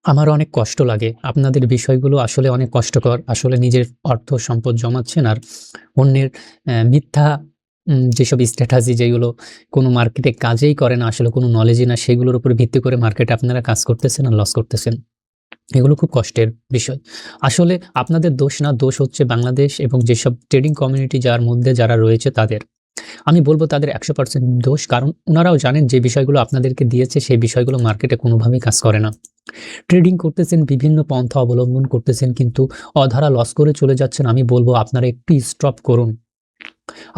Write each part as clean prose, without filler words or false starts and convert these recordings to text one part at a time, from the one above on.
আমার অনেক কষ্ট লাগে। আপনাদের বিষয়গুলো আসলে অনেক কষ্টকর। আসলে নিজের অর্থ সম্পদ জমাচ্ছেন আর অন্যের মিথ্যা যেসব স্ট্র্যাটেজি যেগুলো কোনো মার্কেটে কাজেই করে না, আসলে কোনো নলেজই না, সেগুলোর উপরে ভিত্তি করে মার্কেটে আপনারা কাজ করতেছেন আর লস করতেছেন। এগুলো খুব কষ্টের বিষয়। আসলে আপনাদের দোষ না, দোষ হচ্ছে বাংলাদেশ এবং যেসব ট্রেডিং কমিউনিটি যার মধ্যে যারা রয়েছে তাদের। আমি বলব তাদের ১০০% দোষ, কারণ উনারাও জানেন যে বিষয়গুলো আপনাদেরকে দিয়েছে সেই বিষয়গুলো মার্কেটে কোনোভাবেই কাজ করে না। ট্রেডিং করতেছেন, বিভিন্ন পন্থা অবলম্বন করতেছেন, কিন্তু অধারা লস করে চলে যাচ্ছেন। আমি বলব আপনারা একটু স্টপ করুন।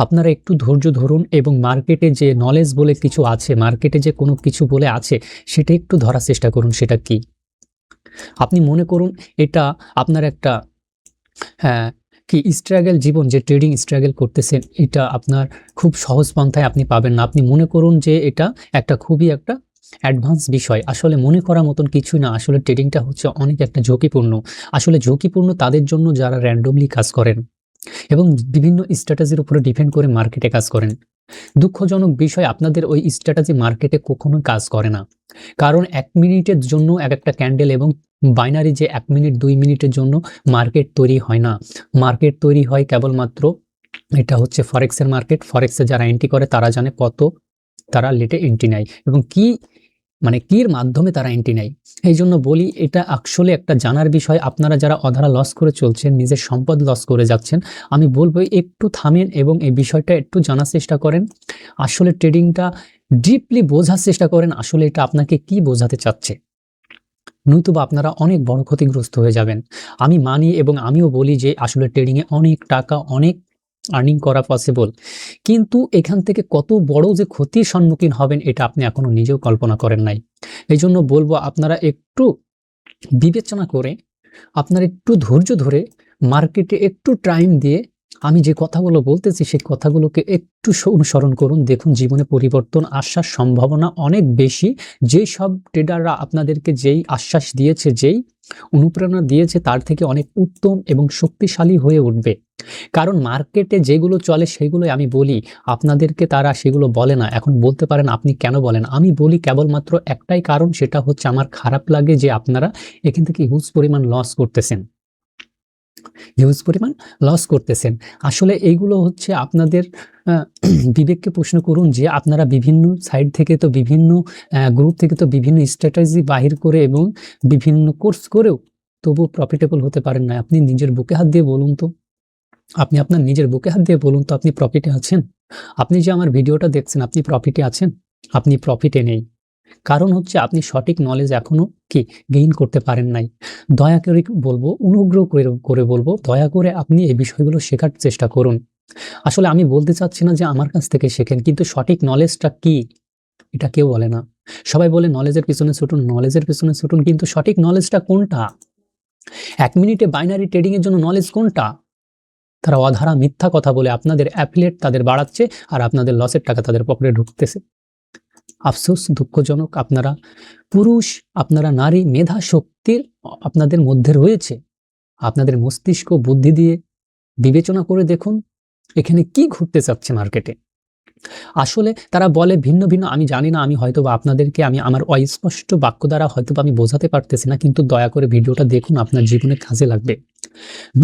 আপনারা একটু ধৈর্য ধরুন এবং মার্কেটে যে নলেজ বলে কিছু আছে, মার্কেটে যে কোনো কিছু বলে আছে, সেটা একটু ধরার চেষ্টা করুন সেটা কি? আপনি মনে করুন এটা আপনার একটা হ্যাঁ, কি স্ট্রাগল জীবন, যে ট্রেডিং স্ট্রাগল করতেছেন, এটা আপনার খুব সহজ পন্থায় আপনি পাবেন না। আপনি মনে করুন যে এটা একটা খুবই একটা অ্যাডভান্স বিষয়। আসলে মনে করার মতন কিছুই না। আসলে ট্রেডিংটা হচ্ছে অনেক একটা ঝুঁকিপূর্ণ। আসলে ঝুঁকিপূর্ণ তাদের জন্য যারা randomly কাজ করেন এবং বিভিন্ন স্ট্র্যাটেজির উপরে ডিপেন্ড করে মার্কেটে কাজ করেন। দুঃখজনক বিষয়, আপনাদের ওই স্ট্র্যাটেজি মার্কেটে কখনোই কাজ করে না। কারণ ১ মিনিটের জন্য একেকটা ক্যান্ডেল এবং বাইনারি যে ১ মিনিট ২ মিনিটের জন্য মার্কেট তৈরি হয় না। মার্কেট তৈরি হয় কেবলমাত্র, এটা হচ্ছে ফরেক্সের মার্কেট। ফরেক্সে যারা এন্ট্রি করে তারা জানে কত তারা লেটে এন্ট্রি নেয় এবং কির মাধ্যমে তারা এন্ট্রি নেয়। এইজন্য বলি এটা আসলে একটা জানার বিষয়। আপনারা যারা অধারা লস করে চলছেন, নিজের সম্পদ লস করে যাচ্ছেন, আমি বলব একটু থামেন এবং এই বিষয়টা একটু জানার চেষ্টা করেন। আসলে ট্রেডিংটা ডিপলি বোঝার চেষ্টা করেন, আসলে এটা আপনাকে কি বোঝাতে চাচ্ছে। নয়তোবা আপনারা অনেক বড় ক্ষতিগ্রস্ত হয়ে যাবেন। আমি মানি এবং আমিও বলি যে আসলে ট্রেডিংয়ে অনেক টাকা, অনেক আর্নিং করা পসিবল। কিন্তু এখান থেকে কত বড় যে ক্ষতির সম্মুখীন হবেন এটা আপনি এখনো নিজেও কল্পনা করেন নাই। এইজন্য বলব আপনারা একটু বিবেচনা করে, আপনারা একটু ধৈর্য ধরে মার্কেটে একটু টাইম দিয়ে আমি যে কথাগুলো বলতেছি সেই কথাগুলোকে একটু অনুসরণ করুন। দেখুন জীবনে পরিবর্তন আসার সম্ভাবনা অনেক বেশি। যেসব ট্রেডাররা আপনাদেরকে যেই আশ্বাস দিয়েছে, যেই অনুপ্রেরণা দিয়েছে, তার থেকে অনেক উত্তম এবং শক্তিশালী হয়ে উঠবে। কারণ মার্কেটে যেগুলো চলে সেগুলোই আমি বলি, আপনাদেরকে তারা সেগুলো বলে না। এখন বলতে পারেন আপনি কেন বলেন? আমি বলি কেবলমাত্র একটাই কারণ, সেটা হচ্ছে আমার খারাপ লাগে যে আপনারা এখান থেকে হিউজ পরিমাণ লস করতেছেন। হিউজ পরিমাণ লস করতেছেন। আসলে এইগুলো হচ্ছে আপনাদের আ বিবেককে প্রশ্ন করুন যে আপনারা বিভিন্ন সাইড থেকে তো বিভিন্ন গ্রুপ থেকে তো বিভিন্ন স্ট্র্যাটেজি বাহির করে এবং বিভিন্ন কোর্স করেও তবুও প্রফিটেবল হতে পারেন না। আপনি নিজের বুকে হাত দিয়ে বলুন তো, আপনি আপনার নিজের বুকে হাত দিয়ে বলুন তো আপনি প্রফিটে আছেন? আপনি যে আমার ভিডিওটা দেখছেন আপনি প্রফিটে আছেন? আপনি প্রফিটে নেই। কারণ হচ্ছে আপনি সঠিক নলেজ এখনো গেইন করতে পারেন নাই। দয়া করে বলবো, অনুগ্রহ করে বলবো, দয়া করে আপনি এই বিষয়গুলো শেখার চেষ্টা করুন। আসলে আমি বলতে চাচ্ছি না যে আমার কাছ থেকে শেখেন, কিন্তু সঠিক নলেজটা কি? এটা কেউ বলে না। সবাই বলে নলেজের পিছনে ছুটুন, নলেজের পিছনে ছুটুন, কিন্তু সঠিক নলেজটা কোনটা? ১ মিনিটে বাইনারি ট্রেডিং এর জন্য নলেজ কোনটা? তারা অধারা মিথ্যা কথা বলে আপনাদের অ্যাফিলিয়েট তাদের বাড়াচ্ছে আর আপনাদের লসের টাকা তাদের পকেটে ঢুকতেছে। আফসোস, দুঃখজনক, আপনারা পুরুষ, আপনারা নারী, মেধা শক্তির আপনাদের মধ্যে রয়েছে। আপনাদের মস্তিষ্ক বুদ্ধি দিয়ে বিবেচনা করে দেখুন এখানে কি ঘটতে চাচ্ছে মার্কেটে। আসলে তারা বলে ভিন্ন, ভিন্ন, আমি জানি না, আমি হয়তোবা আপনাদেরকে আমি আমার অস্পষ্ট বাক্য দ্বারা হয়তোবা আমি বোঝাতে পারতেছি না, কিন্তু দয়া করে ভিডিওটা দেখুন, আপনার জীবনে কাজে লাগবে।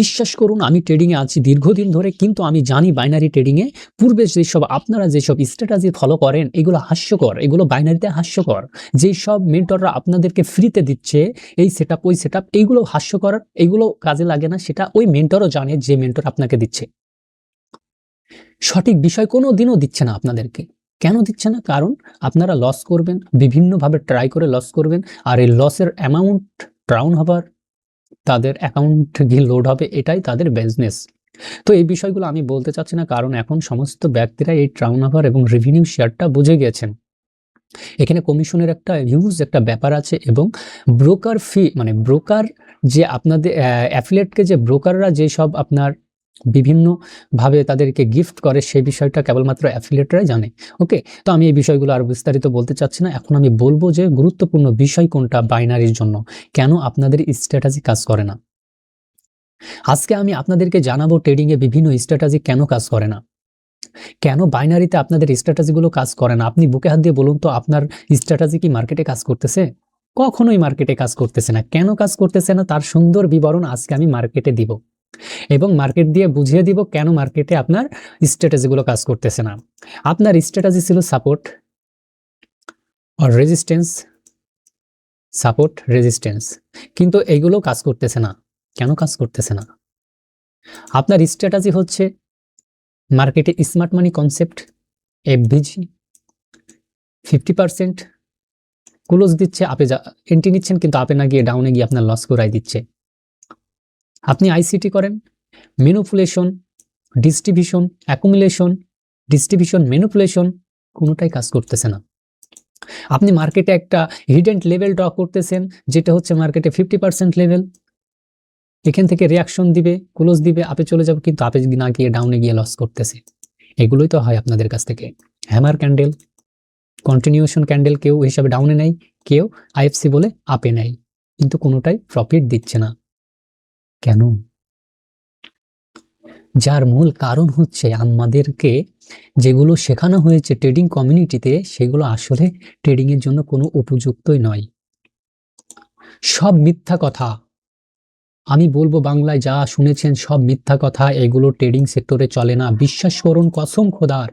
বিশ্বাস করুন আমি ট্রেডিংয়ে আছি দীর্ঘদিন ধরে, কিন্তু আমি জানি বাইনারি ট্রেডিংয়ে পূর্বে যেসব আপনারা যেসব স্ট্র্যাটেজি ফলো করেন এগুলো হাস্যকর, এগুলো বাইনারিতে হাস্যকর। যেসব মেন্টররা আপনাদেরকে ফ্রিতে দিচ্ছে এই সেটআপ ওই সেটআপ, এইগুলো হাস্যকর, এগুলো কাজে লাগে না, সেটা ওই মেন্টরও জানে যে মেন্টর আপনাকে দিচ্ছে। সঠিক বিষয় কোনোদিনও দিচ্ছে না আপনাদেরকে। কেন দিচ্ছে না? কারণ আপনারা লস করবেন, বিভিন্নভাবে ট্রাই করে লস করবেন আর এই লসের অ্যামাউন্ট ডাউন হবার, তাদের অ্যাকাউন্ট গিয়ে লোড হবে, এটাই তাদের বিজনেস। তো এই বিষয়গুলো আমি বলতে চাচ্ছি না, কারণ এখন সমস্ত ব্যক্তিরা এই টার্নওভার এবং রেভিনিউ শেয়ারটা বুঝে গেছেন। এখানে কমিশনের একটা হিউজ একটা ব্যাপার আছে এবং ব্রোকার ফি, মানে ব্রোকার যে আপনাদের অ্যাফিলিয়েটকে যে ব্রোকাররা যেসব আপনার বিভিন্নভাবে তাদেরকে গিফট করে সেই বিষয়টা কেবলমাত্র অ্যাফিলিয়েটরাই জানে। ওকে? তো আমি এই বিষয়গুলো আরো বিস্তারিত বলতে চাচ্ছি না। এখন আমি বলব যে গুরুত্বপূর্ণ বিষয় কোনটা বাইনারির জন্য। কেন আপনাদের স্ট্র্যাটেজি কাজ করে না? আজকে আমি আপনাদেরকে জানাবো ট্রেডিংয়ে বিভিন্ন স্ট্র্যাটেজি কেন কাজ করে না। কেন বাইনারিতে আপনাদের স্ট্র্যাটেজি গুলো কাজ করে না? আপনি বুকে হাত দিয়ে বলুন তো আপনার স্ট্র্যাটেজি কি মার্কেটে কাজ করতেছে? কখনোই মার্কেটে কাজ করতেছে না। কেন কাজ করতেছে না তার সুন্দর বিবরণ আজকে আমি মার্কেটে দিব এবং মার্কেট দিয়ে বুঝিয়ে দিব কেন মার্কেটে আপনার স্ট্র্যাটেজিগুলো কাজ করতেছে না। আপনার স্ট্র্যাটেজি ছিল সাপোর্ট আর রেজিস্ট্যান্স, সাপোর্ট রেজিস্ট্যান্স, কিন্তু এইগুলো কাজ করতেছে না। কেন কাজ করতেছে না? আপনার স্ট্র্যাটেজি হচ্ছে মার্কেটে স্মার্ট মানি কনসেপ্ট, এফভিজি 50% ক্লোজ দিচ্ছে, আপে এন্ট্রি নিচ্ছেন কিন্তু আপে না গিয়ে ডাউনে গিয়ে আপনার লস করাই দিচ্ছে। আপনি আইসিটি করেন, manipulation, distribution, accumulation, distribution, manipulation, কোনোটাই কাজ করতেছে না। আপনি মার্কেটে একটা হিডেন লেভেল ড্র করতেছেন যেটা হচ্ছে মার্কেটে 50% লেভেল, এখান থেকে রিয়াকশন দিবে, ক্লোজ দিবে, আপে চলে যাবে কিন্তু আপে না গিয়ে ডাউনে গিয়ে লস করতেছে। এগুলোই তো হয় আপনাদের কাছ থেকে। হ্যামার ক্যান্ডেল, কন্টিনিউশন ক্যান্ডেল কেউ হিসাবে ডাউনে নেয়, কেউ আইএফসি বলে আপে নেয়, কিন্তু কোনোটাই প্রফিট দিচ্ছে না। কেন? যার মূল কারণ হচ্ছে আমাদেরকে যেগুলো শেখানো হয়েছে ট্রেডিং কমিউনিটিতে সেগুলো আসলে ট্রেডিং এর জন্য কোনো উপযুক্তই নয়। সব মিথ্যা কথা। আমি বলবো বাংলায় যা শুনেছেন সব মিথ্যা কথা, এগুলো ট্রেডিং সেক্টরে চলে না। বিশ্বাস করুন কসম খোদার,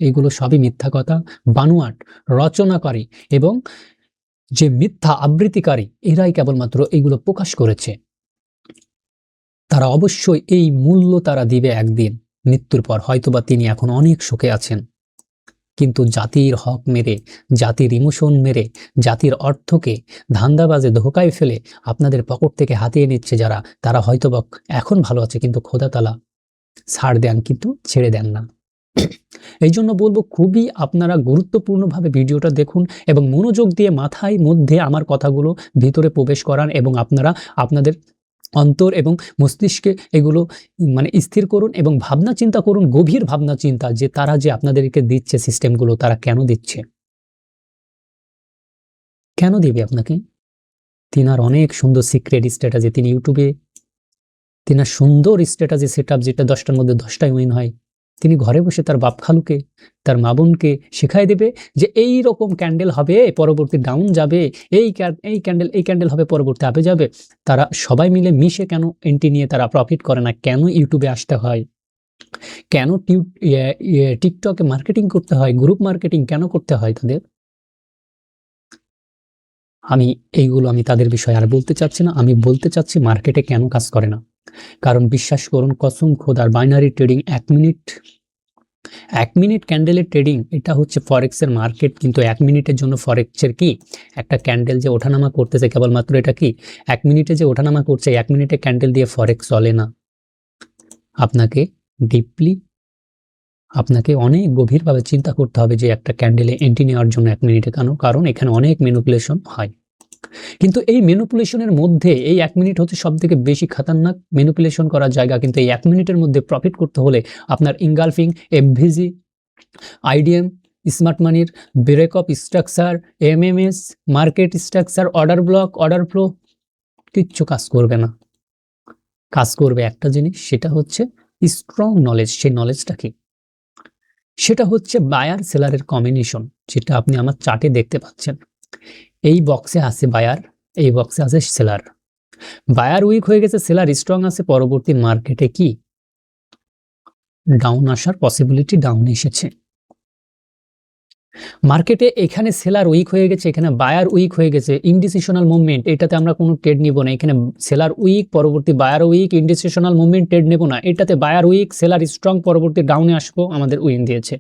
এগুলো সবই মিথ্যা কথা, বানোয়াট রচনাকারী এবং যে মিথ্যা আবৃত্তিকারী এরাই কেবলমাত্র এগুলো প্রকাশ করেছে। তারা অবশ্যই এই মূল্য তারা দিবে একদিন মৃত্যুর পর। হয়তোবা তিনি এখন অনেক সুখে আছেন, কিন্তু জাতির হক মেরে, জাতির ইমোশন মেরে, জাতির অর্থকে ধান্দাবাজে ধোকায় ফেলে আপনাদের পকেট থেকে হাতিয়ে নিচ্ছে যারা, তারা হয়তোবা এখন ভালো আছে, কিন্তু খোদা তাআলা ছাড় দেন কিন্তু ছেড়ে দেন না। এই জন্য বলবো খুবই আপনারা গুরুত্বপূর্ণভাবে ভিডিওটা দেখুন এবং মনোযোগ দিয়ে মাথায় মধ্যে আমার কথাগুলো ভিতরে প্রবেশ করান এবং আপনারা আপনাদের অন্তর এবং মস্তিষ্কে এগুলো মানে স্থির করুন এবং ভাবনা চিন্তা করুন, গভীর ভাবনা চিন্তা, যে তারা যে আপনাদেরকে দিচ্ছে সিস্টেমগুলো তারা কেন দিচ্ছে, কেন দিবে আপনাকে? তিনার অনেক সুন্দর সিক্রেট স্ট্র্যাটেজি, তিনি ইউটিউবে তিনার সুন্দর স্ট্র্যাটেজি সেট আপ, যেটা 10টার মধ্যে 10টাই উইন হয়। তিনি ঘরে বসে তার বাপ খালুকে, তার মা বোনকে শিখাই দেবে যে এই রকম ক্যান্ডেল হবে পরবর্তী ডাউন যাবে, এই ক্যান্ডেল হবে পরবর্তী আপে যাবে। তারা সবাই মিলে মিশে কেন এন্ট্রি নিয়ে তারা প্রফিট করে না? কেন ইউটিউবে আসতে হয়? কেন টিকটকে মার্কেটিং করতে হয়? গ্রুপ মার্কেটিং কেন করতে হয় তাদের? আমি তাদের বিষয়ে আর বলতে চাচ্ছি না। আমি বলতে চাচ্ছি মার্কেটে কেন কাজ করে না। কারণ বিশ্বাস করুন কসম খোদার, বাইনারি ট্রেডিং 1 মিনিট ক্যান্ডেলের ট্রেডিং, এটা হচ্ছে ফরেক্সের মার্কেট, কিন্তু 1 মিনিটের জন্য ফরেক্সের কি একটা ক্যান্ডেল যে ওঠানামা করতেছে কেবলমাত্র, এটা কি 1 মিনিটে যে ওঠানামা করছে, 1 মিনিটে ক্যান্ডেল দিয়ে ফরেক্স চলে না। আপনাকে ডিপলি, আপনাকে অনেক গভীরভাবে চিন্তা করতে হবে যে একটা ক্যান্ডেলে এন্ট্রি নেওয়ার জন্য 1 মিনিটে কেন? কারণ এখানে অনেক ম্যানিপুলেশন হয়। কিন্তু এই ম্যানিপুলেশনের মধ্যে এই 1 মিনিট হচ্ছে সবথেকে বেশি খতরনাক ম্যানিপুলেশন করার জায়গা। কিন্তু এই 1 মিনিটের মধ্যে প্রফিট করতে হলে আপনার ইনগালফিং, এফভিজি, আইডিএম, স্মার্ট মানির breakup structure, MMS, market structure, order block, order flow কিচ্ছু কাজ করবে না। কাজ করবে একটা জিনিস, সেটা হচ্ছে স্ট্রং নলেজ। সেই নলেজটা কি? সেটা হচ্ছে বায়ার সেলারের কম্বিনেশন, যেটা আপনি আমার চার্টে দেখতে পাচ্ছেন। এই বক্সে আছে বায়ার, এই বক্সে আছে সেলার। বায়ার উইক হয়ে গেছে, সেলার স্ট্রং আছে, পরবর্তী মার্কেটে কি ডাউন আসার পসিবিলিটি ডাউন এসেছে। মার্কেটে এখানে সেলার উইক হয়ে গেছে, এখানে বায়ার উইক হয়ে গেছে, ইনডিসিশনাল মুভমেন্ট, এটাতে আমরা কোনো ট্রেড নিব না। এখানে সেলার উইক, পরবর্তী বায়ার উইক, ইনডিসিশনাল মুভমেন্ট, ট্রেড নেব না। এটাতে বায়ার উইক, সেলার স্ট্রং, পরবর্তী ডাউনে আসবো, আমাদের উইন দিয়েছে।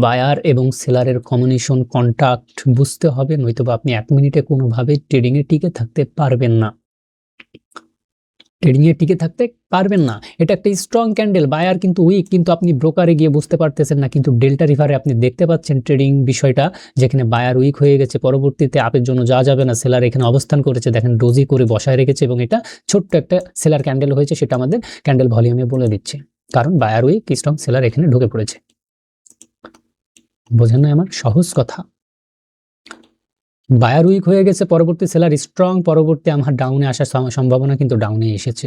বায়ার এবং সেলারের কম্বিনেশন কন্ট্রাক্ট বুঝতে হবে, নয়তোবা আপনি 1 মিনিটে কোনোভাবে ট্রেডিং এ টিকে থাকতে পারবেন না। ট্রেডিং এ টিকে থাকতে পারবেন না। এটা একটা স্ট্রং ক্যান্ডেল, বায়ার কিন্তু উইক, কিন্তু আপনি ব্রোকারে গিয়ে বুঝতে পারতেছেন না। কিন্তু ডেল্টা রিভারে আপনি দেখতে পাচ্ছেন ট্রেডিং বিষয়টা, যেখানে বায়ার উইক হয়ে গেছে, পরবর্তীতে আপের জন্য যাওয়া যাবে না, সেলার এখানে অবস্থান করেছে, দেখেন ডোজি করে বসায় রেখেছে এবং এটা ছোট্ট একটা সেলার ক্যান্ডেল হয়েছে, সেটা আমাদের ক্যান্ডেল ভলিউমে বলে দিচ্ছে। কারণ বায়ার উইক, স্ট্রং, সেলার এখানে ঢুকে পড়েছে। বোঝেন না আমার সহজ কথা? বায়ার উইক হয়ে গেছে, পরবর্তী সেলার স্ট্রং, পরবর্তী আমার ডাউনে আসার সম্ভাবনা কিন্তু ডাউনে এসেছে।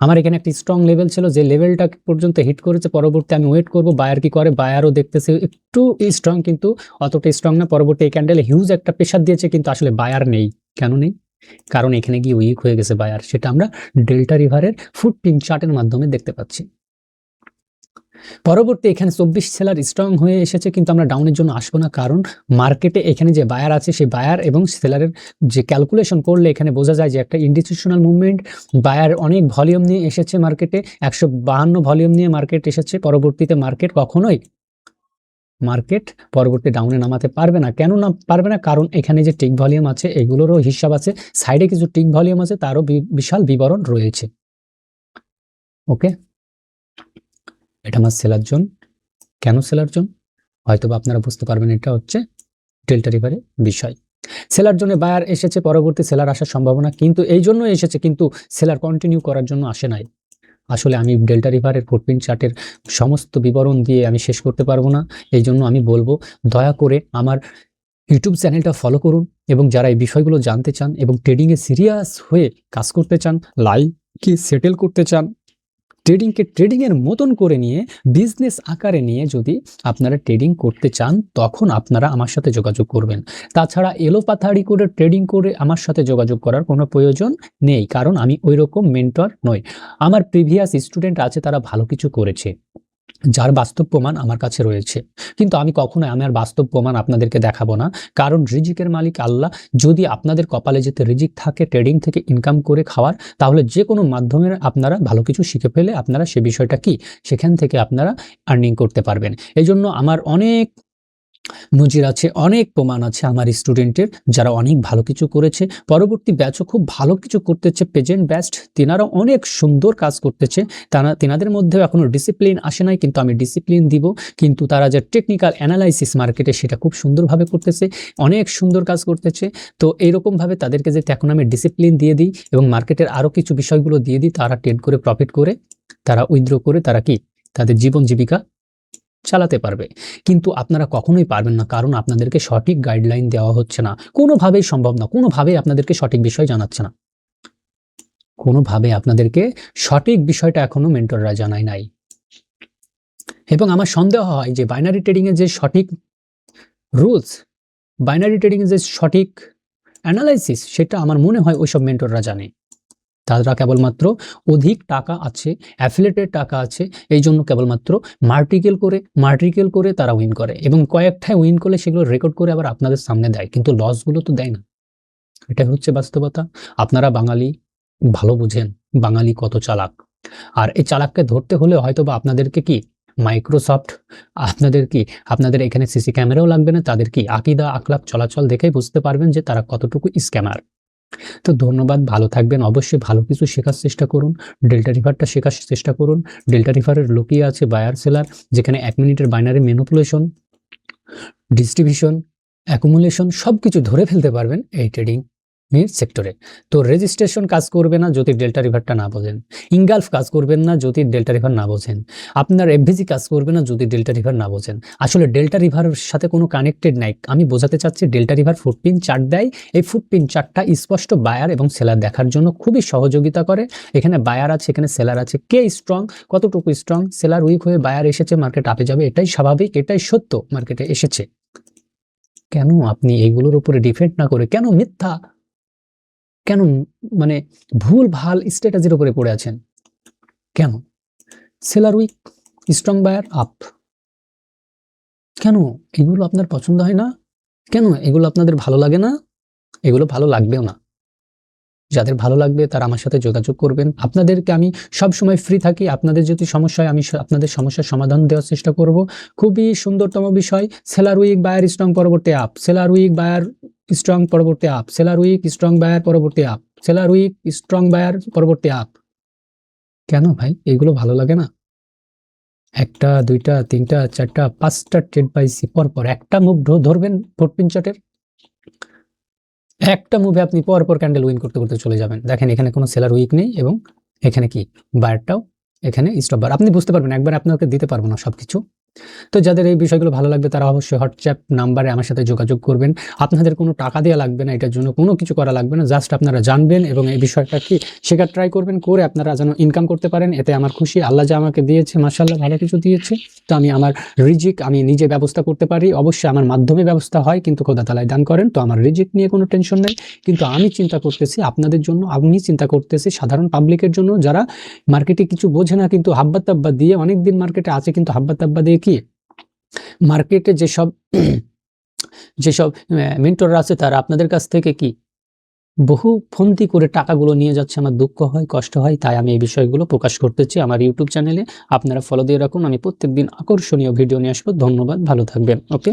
আমার এখানে একটা স্ট্রং লেভেল ছিল, যে লেভেলটা পর্যন্ত হিট করেছে, পরবর্তী আমি ওয়েট করব বায়ার কি করে। বায়ারও দেখতেছে একটু স্ট্রং, কিন্তু অতটা স্ট্রং না। পরবর্তী এই ক্যান্ডেলে হিউজ একটা প্রেশার দিয়েছে, কিন্তু আসলে বায়ার নেই। কেন নেই? কারণ এখানে গিয়ে উইক হয়ে গেছে বায়ার, সেটা আমরা ডেল্টা রিভারের ফুটপ্রিন্ট চার্টের মাধ্যমে দেখতে পাচ্ছি। পরবর্তী এখানে 24 সেলার স্ট্রং হয়ে এসেছে, কিন্তু আমরা ডাউনের জন্য আসবো না, কারণ মার্কেটে এখানে যে বায়ার আছে সেই বায়ার এবং সেলারের যে ক্যালকুলেশন করলে এখানে বোঝা যায় যে একটা ইনস্টিটিউশনাল মুভমেন্ট। বায়ার অনেক ভলিউম নিয়ে এসেছে মার্কেটে, 152 ভলিউম নিয়ে মার্কেট এসেছে। পরবর্তীতে মার্কেট কখনোই পরবর্তী ডাউনে নামাতে পারবে না। কেন না পারবে না? কারণ এখানে যে টিক ভলিউম আছে এগুলোরও হিসাব আছে, সাইডে কিছু টিক ভলিউম আছে, তারও বিশাল বিবরণ রয়েছে। ওকে, এটা আমার সেলার জোন। কেন সেলার জোন? হয়তো বা আপনারা বুঝতে পারবেন, এটা হচ্ছে ডেল্টা রিভারের বিষয়। সেলার জন্য বায়ার এসেছে, পরবর্তী সেলার আসার সম্ভাবনা, কিন্তু এই জন্য এসেছে, কিন্তু সেলার কন্টিনিউ করার জন্য আসে নাই। আসলে আমি ডেল্টা রিভারের ফুটপ্রিন্ট চার্টের সমস্ত বিবরণ দিয়ে আমি শেষ করতে পারবো না। এই জন্য আমি বলবো, দয়া করে আমার ইউটিউব চ্যানেলটা ফলো করুন, এবং যারা এই বিষয়গুলো জানতে চান এবং ট্রেডিংয়ে সিরিয়াস হয়ে কাজ করতে চান, লাইফকে সেটেল করতে চান, ট্রেডিংকে ট্রেডিংয়ের মতন করে নিয়ে বিজনেস আকারে নিয়ে যদি আপনারা ট্রেডিং করতে চান, তখন আপনারা আমার সাথে যোগাযোগ করবেন। তাছাড়া এলোপাথাড়ি করে ট্রেডিং করে আমার সাথে যোগাযোগ করার কোনো প্রয়োজন নেই, কারণ আমি ওই রকম মেন্টর নই। আমার প্রিভিয়াস স্টুডেন্ট আছে, তারা ভালো কিছু করেছে, যার বাস্তব প্রমাণ আমার কাছে রয়েছে, কিন্তু আমি কখনোই আমার বাস্তব প্রমাণ আপনাদেরকে দেখাবো না, কারণ রিজিকের মালিক আল্লাহ। যদি আপনাদের কপালে যেতে রিজিক থাকে ট্রেডিং থেকে ইনকাম করে খাওয়ার, তাহলে যে কোনো মাধ্যমে আপনারা ভালো কিছু শিখে ফেলে আপনারা সে বিষয়টা কি সেখান থেকে আপনারা আর্নিং করতে পারবেন। এই জন্য আমার অনেক নজির আছে, অনেক প্রমাণ আছে আমার স্টুডেন্টের, যারা অনেক ভালো কিছু করেছে। পরবর্তী ব্যাচও খুব ভালো কিছু করতেছে, প্রেজেন্ট ব্যাচ তিনারা অনেক সুন্দর কাজ করতেছে। তিনাদের মধ্যেও এখনো ডিসিপ্লিন আসে নাই, কিন্তু আমি ডিসিপ্লিন দিব। কিন্তু তারা যে টেকনিক্যাল অ্যানালাইসিস মার্কেটে সেটা খুব সুন্দরভাবে করতেছে, অনেক সুন্দর কাজ করতেছে। তো এইরকমভাবে তাদেরকে যদি এখন আমি ডিসিপ্লিন দিয়ে দিই এবং মার্কেটের আরও কিছু বিষয়গুলো দিয়ে দিই, তারা ট্রেড করে প্রফিট করে, তারা উইথড্র করে, তারা কি তাদের জীবন জীবিকা চালাতে পারবে। কিন্তু আপনারা কখনোই পারবেন না, কারণ আপনাদেরকে সঠিক গাইডলাইন দেওয়া হচ্ছে না। কোনোভাবেই সম্ভব না, কোনোভাবেই আপনাদেরকে সঠিক বিষয় জানাচ্ছে না, কোনোভাবে আপনাদেরকে সঠিক বিষয়টা এখনো মেন্টররা জানায় নাই। এবং আমার সন্দেহ হয় যে বাইনারি ট্রেডিংয়ের যে সঠিক রুলস, বাইনারি ট্রেডিংয়ের যে সঠিক অ্যানালাইসিস, সেটা আমার মনে হয় ওইসব মেন্টররা জানে। তারা কেবলমাত্র অধিক টাকা আছে, অ্যাফিলিয়েটেড টাকা আছে, এই জন্য কেবলমাত্র মার্টিকেল করে তারা উইন করে, এবং কয়েকটায় উইন করলে সেগুলো রেকর্ড করে আবার আপনাদের সামনে দেয়, কিন্তু লসগুলো তো দেয় না। এটাই হচ্ছে বাস্তবতা। আপনারা বাঙালি ভালো বুঝেন বাঙালি কত চালাক, আর এই চালাককে ধরতে হলে হয়তো বা আপনাদেরকে কি মাইক্রোসফট, আপনাদের এখানে সিসি ক্যামেরাও লাগবে না, তাদের কি আকীদা আখলাক চলাচল দেখেই বুঝতে পারবেন যে তারা কতটুকু স্ক্যামার। তো ধন্যবাদ, ভালো থাকবেন। অবশ্যই ভালো কিছু শেখার চেষ্টা করুন, ডেল্টা রিভারটা শেখার চেষ্টা করুন। ডেল্টা রিভারের লুকিয়ে আছে বায়ার সেলার, যেখানে 1 মিনিটের বাইনারি ম্যানিপুলেশন, ডিস্ট্রিবিউশন, অ্যাকুমুলেশন সবকিছু ধরে ফেলতে পারবেন এই ট্রেডিং সেক্টরে। তো রেজিস্ট্রেশন কাজ করবে না যদি ডেল্টা রিভারটা না বোঝেন, ইনগালফ কাজ করবেন না যদি ডেল্টা রিভার না বোঝেন, আপনার এফভিজি কাজ করবে না যদি ডেল্টা রিভার না বোঝেন। আসলে ডেল্টা রিভারের সাথে কোনো কানেক্টেড নাই। আমি বোঝাতে চাচ্ছি, ডেল্টা রিভার ফুটপ্রিন্ট চার্ট দেয়, এই ফুটপ্রিন্ট চার্টটা স্পষ্ট বায়ার এবং সেলার দেখার জন্য খুবই সহযোগিতা করে। এখানে বায়ার আছে, এখানে সেলার আছে, কে স্ট্রং, কতটুকু স্ট্রং, সেলার উইক হয়ে বায়ার এসেছে, মার্কেট আপে যাবে, এটাই স্বাভাবিক, এটাই সত্য, মার্কেটে এসেছে। কেন আপনি এইগুলোর উপরে ডিপেন্ড না করে কেন মিথ্যা, কেন মানে ভুল ভাল স্ট্র্যাটেজির উপরে পড়ে আছেন? কেন seller weak, strong buyer up, কেন এগুলো আপনার পছন্দ হয় না? কেন এগুলো আপনাদের ভালো লাগে না? এগুলো ভালো লাগবেও না। যাদের ভালো লাগবে তারা আমার সাথে যোগাযোগ করবেন। আপনাদেরকে আমি সব সময় ফ্রি থাকি, আপনাদের যদি সমস্যা হয় আমি আপনাদের সমস্যার সমাধান দেওয়ার চেষ্টা করব। খুবই সুন্দরতম বিষয়, সেলার উইক বায়ার স্ট্রং পরবর্তী up, seller weak buyer strong পরবর্তী up, seller weak strong buyer পরবর্তী up, seller weak strong buyer পরবর্তী আপ। কেন ভাই এগুলো ভালো লাগে না? 1টা 2টা 3টা 4টা 5টা ট্রেড পাইছি, পরপর একটা মুভ ধরবেন ফুটপ্রিন্ট চার্টের, একটা মুভে আপনি পরপর ক্যান্ডেল উইন করতে করতে চলে যাবেন। দেখেন এখানে কোনো সেলার উইক নেই, এবং এখানে কি বায়ারটাও, এখানে স্টপ বার। আপনি বুঝতে পারবেন, একবার আপনাকে দিতে পারবো না সবকিছু, তো যাদের এই বিষয়গুলো ভালো লাগবে তারা অবশ্যই হোয়াটসঅ্যাপ নাম্বারে আমার সাথে যোগাযোগ করবেন। আপনাদের কোনো টাকা দেওয়া লাগবে না, এটার জন্য কোনো কিছু করা লাগবে না। জাস্ট আপনারা জানবেন এবং এই বিষয়টা কি শেখার ট্রাই করবেন, করে আপনারা যেন ইনকাম করতে পারেন। এতে আমার খুশি। আল্লাহ যা আমাকে দিয়েছে মাশাআল্লাহ ভালো কিছু দিয়েছে। তো আমি আমার রিজিক আমি নিজে ব্যবস্থা করতে পারি। অবশ্যই আমার মাধ্যমে ব্যবস্থা হয়, কিন্তু খোদা তাআলাই দান করেন। তো আমার রিজিক নিয়ে কোনো টেনশন নাই। কিন্তু আমি চিন্তা করতেছি আপনাদের জন্য, আমি চিন্তা করতেছি সাধারণ পাবলিকের জন্য, যারা মার্কেটে কিছু বোঝে না, কিন্তু হাব্বা-তাব্বা দিয়ে অনেকদিন মার্কেটে আছে, কিন্তু হাব্বা-তাব্বা দিয়ে কি মার্কেটে যেসব মেন্টররা আছে তারা আপনাদের কাছ থেকে কি বহু ফন্দি করে টাকাগুলো নিয়ে যাচ্ছে। আমার দুঃখ হয়, কষ্ট হয়। তাই আমি এই বিষয়গুলো প্রকাশ করতেছি আমার ইউটিউব চ্যানেলে। আপনারা ফলো দিয়ে রাখুন। আমি প্রত্যেকদিন আকর্ষণীয় ভিডিও নিয়ে আসবো। ধন্যবাদ, ভালো থাকবেন। ওকে।